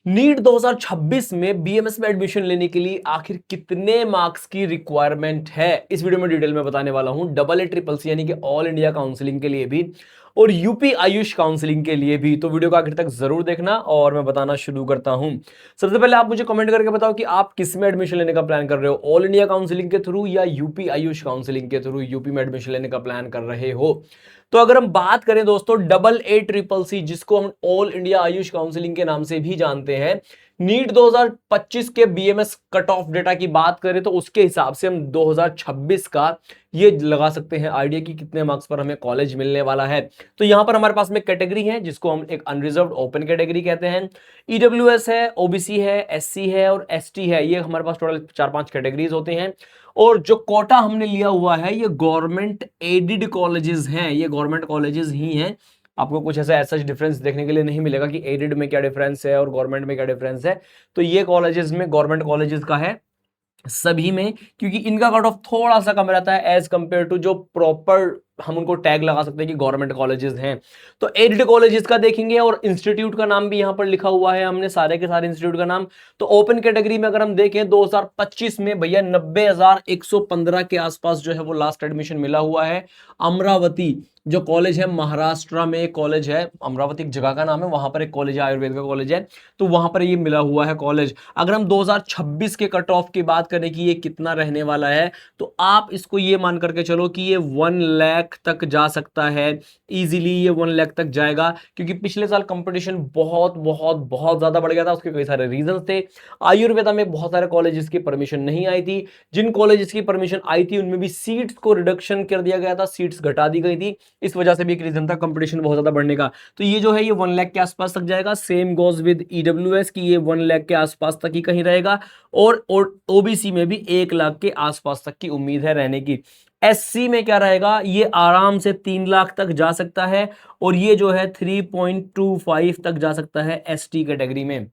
NEET 2026 में BMS में admission लेने के लिए आखिर कितने मार्क्स की रिक्वायरमेंट है, इस वीडियो में डिटेल में बताने वाला हूं। डबल ए ट्रिपल सी यानी कि ऑल इंडिया काउंसलिंग के लिए भी और यूपी आयुष काउंसलिंग के लिए भी, तो वीडियो को आखिर तक जरूर देखना और मैं बताना शुरू करता हूं। सबसे पहले आप मुझे कमेंट करके बताओ कि आप किस में एडमिशन लेने का प्लान कर रहे हो, ऑल इंडिया काउंसलिंग के थ्रू या यूपी आयुष काउंसलिंग के थ्रू यूपी में एडमिशन लेने का प्लान कर रहे हो। तो अगर हम बात करें दोस्तों डबल ए ट्रिपल सी, जिसको हम ऑल इंडिया आयुष काउंसलिंग के नाम से भी जानते हैं, नीट 2025 के बीएमएस कट ऑफ डेटा की बात करें तो उसके हिसाब से हम 2026 का ये लगा सकते हैं आइडिया कि कितने मार्क्स पर हमें कॉलेज मिलने वाला है। तो यहां पर हमारे पास में कैटेगरी है जिसको हम एक अनरिजर्व्ड ओपन कैटेगरी कहते हैं, ईडब्ल्यूएस है, ओबीसी है, एससी है और एसटी है। ये हमारे पास टोटल 4-5 कैटेगरीज होते हैं। और जो कोटा हमने लिया हुआ है ये गवर्नमेंट एडेड कॉलेजेस हैं, ये गवर्नमेंट कॉलेजेस ही हैं। आपको कुछ ऐसा डिफरेंस देखने के लिए नहीं मिलेगा कि एडेड में क्या डिफरेंस है और गवर्नमेंट में क्या डिफरेंस है। तो ये कॉलेजेस में गवर्नमेंट कॉलेजेस का है सभी में, क्योंकि इनका कट ऑफ थोड़ा सा कम रहता है एज कंपेयर टू जो प्रॉपर हम उनको टैग लगा सकते हैं कि गवर्नमेंट कॉलेजेस हैं। तो एडेड कॉलेजेस का देखेंगे और इंस्टीट्यूट का नाम भी यहां पर लिखा हुआ है हमने, सारे के सारे इंस्टीट्यूट का नाम। तो ओपन कैटेगरी में अगर हम देखें 2025 में भैया 90,115 के आसपास जो है वो लास्ट एडमिशन मिला हुआ है। अमरावती जो कॉलेज है, महाराष्ट्र में एक कॉलेज है, अमरावती एक जगह का नाम है, वहां पर एक कॉलेज है, आयुर्वेद का कॉलेज है, तो वहां पर ये मिला हुआ है कॉलेज। अगर हम 2026 के कट ऑफ की बात करें कि ये कितना रहने वाला है, तो आप इसको ये मान करके चलो कि ये 1 लाख तक जा सकता है इजीली, ये 1 लाख तक जाएगा, क्योंकि पिछले साल कंपटीशन बहुत बहुत बहुत ज्यादा बढ़ गया था। उसके कई सारे रीजंस थे। आयुर्वेदा में बहुत सारे कॉलेजेस की परमिशन नहीं आई थी, जिन कॉलेजेस की परमिशन आई थी उनमें भी सीट्स को रिडक्शन कर दिया गया था, सीट्स घटा दी गई थी। इस वजह से भी एक रीजन था कंपटीशन बहुत ज्यादा बढ़ने का। तो ये जो है ये 1 लाख के आसपास तक जाएगा। सेम गोज विद ईडब्ल्यूएस की ये 1 लाख के आसपास तक ही कहीं रहेगा और ओबीसी में भी 1 लाख के आसपास तक की उम्मीद है रहने की। एससी में क्या रहेगा, ये आराम से 3 लाख तक जा सकता है और ये जो है 3.25 तक जा सकता है एसटी कैटेगरी में।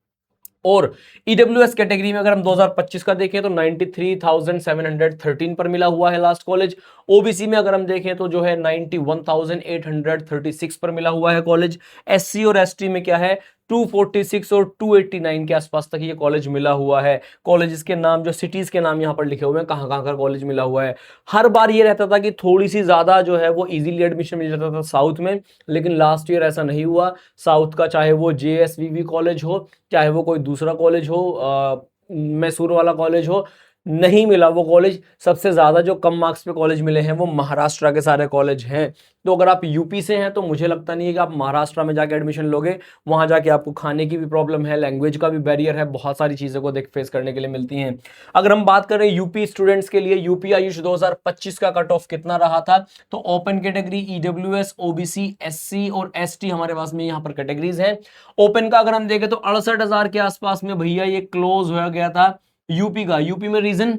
और ईडब्ल्यूएस कैटेगरी में अगर हम 2025 का देखें तो 93,713 पर मिला हुआ है लास्ट कॉलेज। ओबीसी में अगर हम देखें तो जो है 91,836 पर मिला हुआ है कॉलेज। एससी और एसटी में क्या है 246 और 289 के आसपास तक ये कॉलेज मिला हुआ है। कॉलेजेस के नाम, जो सिटीज के नाम यहाँ पर लिखे हुए हैं, कहाँ कहाँ का कॉलेज मिला हुआ है। हर बार ये रहता था कि थोड़ी सी ज्यादा जो है वो इजीली एडमिशन मिल जाता था साउथ में, लेकिन लास्ट ईयर ऐसा नहीं हुआ। साउथ का चाहे वो जेएसवीवी कॉलेज हो, चाहे वो कोई दूसरा कॉलेज हो, मैसूर वाला कॉलेज हो, नहीं मिला वो कॉलेज। सबसे ज्यादा जो कम मार्क्स पे कॉलेज मिले हैं वो महाराष्ट्र के सारे कॉलेज हैं। तो अगर आप यूपी से हैं तो मुझे लगता नहीं है कि आप महाराष्ट्र में जाके एडमिशन लोगे। वहां जाके आपको खाने की भी प्रॉब्लम है, लैंग्वेज का भी बैरियर है, बहुत सारी चीजों को देख फेस करने के लिए मिलती हैं। अगर हम बात करें यूपी स्टूडेंट्स के लिए, यूपी आयुष 2025 का कट ऑफ कितना रहा था, तो open category EWS, OBC, SC और एसटी हमारे पास में यहाँ पर कैटेगरीज हैं। ओपन का अगर हम देखें तो 68,000 के आसपास में भैया ये क्लोज हो गया था यूपी का। यूपी में रीजन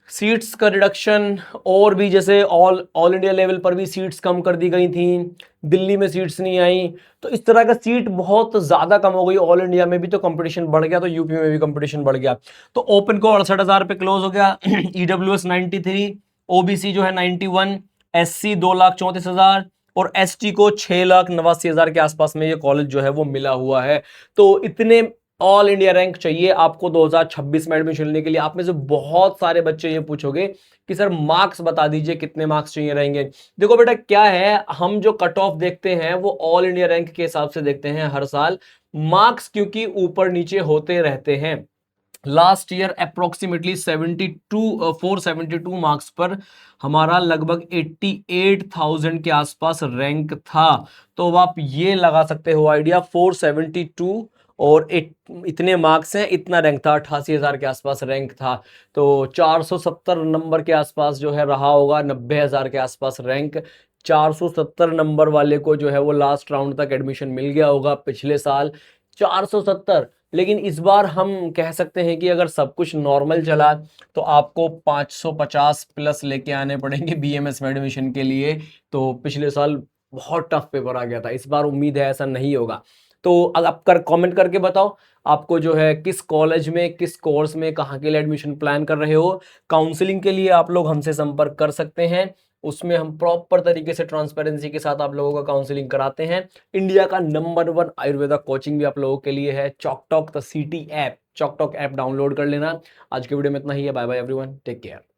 सीट्स का रिडक्शन, और भी जैसे ऑल इंडिया लेवल पर भी सीट्स कम कर दी गई थी, दिल्ली में सीट्स नहीं आई, तो इस तरह का सीट बहुत ज्यादा कम हो गई। ऑल इंडिया में भी तो कंपटीशन बढ़ गया, तो यूपी में भी कंपटीशन बढ़ गया। तो ओपन को 68,000 पे क्लोज हो गया, ईडब्ल्यूएस 93, ओबीसी जो है 91, एससी 2,34,000 और एसटी को 6,89,000 के आसपास में ये कॉलेज जो है वो मिला हुआ है। तो इतने ऑल इंडिया रैंक चाहिए आपको 2026 में एडमिशन लेने के लिए। आप में से बहुत सारे बच्चे ये पूछोगे कि सर मार्क्स बता दीजिए, कितने मार्क्स चाहिए रहेंगे। देखो बेटा क्या है, हम जो कट ऑफ देखते हैं वो ऑल इंडिया रैंक के हिसाब से देखते हैं हर साल। मार्क्स क्योंकि ऊपर नीचे होते रहते हैं। लास्ट ईयर अप्रोक्सीमेटली 472 मार्क्स पर हमारा लगभग 88,000 के आसपास रैंक था। तो अब आप ये लगा सकते हो आइडिया, 472 और इतने मार्क्स हैं, इतना रैंक था, 88,000 के आसपास रैंक था। तो 470 नंबर के आसपास जो है रहा होगा, 90,000 के आसपास रैंक। 470 नंबर वाले को जो है वो लास्ट राउंड तक एडमिशन मिल गया होगा पिछले साल, 470। लेकिन इस बार हम कह सकते हैं कि अगर सब कुछ नॉर्मल चला तो आपको 550 प्लस लेके आने पड़ेंगे बीएमएस में एडमिशन के लिए। तो पिछले साल बहुत टफ पेपर आ गया था, इस बार उम्मीद है ऐसा नहीं होगा। तो अगर आप कमेंट करके बताओ आपको जो है किस कॉलेज में, किस कोर्स में, कहाँ के लिए एडमिशन प्लान कर रहे हो। काउंसलिंग के लिए आप लोग हमसे संपर्क कर सकते हैं। उसमें हम प्रॉपर तरीके से ट्रांसपेरेंसी के साथ आप लोगों का काउंसलिंग कराते हैं। इंडिया का नंबर 1 आयुर्वेदा कोचिंग भी आप लोगों के लिए है, ChalkTalk the city app, ChalkTalk app download कर लेना। आज के वीडियो में इतना ही है। Bye bye everyone, take care.